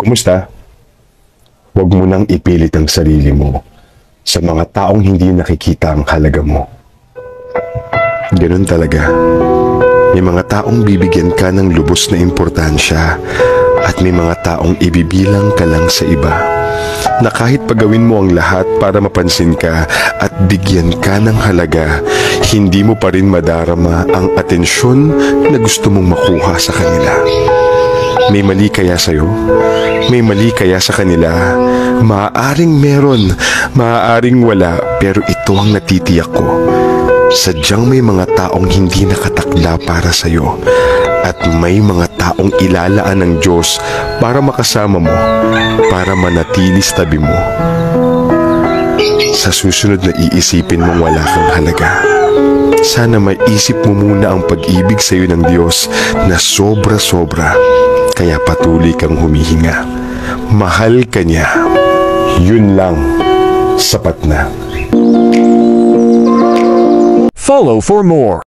Kumusta? Huwag mo nang ipilit ang sarili mo sa mga taong hindi nakikita ang halaga mo. Ganun talaga. May mga taong bibigyan ka ng lubos na importansya at may mga taong ibibilang ka lang sa iba. Na kahit pagawin mo ang lahat para mapansin ka at bigyan ka ng halaga, hindi mo pa rin madarama ang atensyon na gusto mong makuha sa kanila. May mali kaya sa'yo? May mali kaya sa kanila? Maaaring meron, maaaring wala, pero ito ang natitiyak ko. Sadyang may mga taong hindi nakatakda para sa'yo at may mga taong ilalaan ng Diyos para makasama mo, para manatili sa tabi mo. Sa susunod na iisipin mong wala kang halaga, sana maisip mo muna ang pag-ibig sa iyo ng Diyos na sobra-sobra, kaya patuloy kang humihinga. Mahal ka niya. Yun lang, sapat na. Follow for more.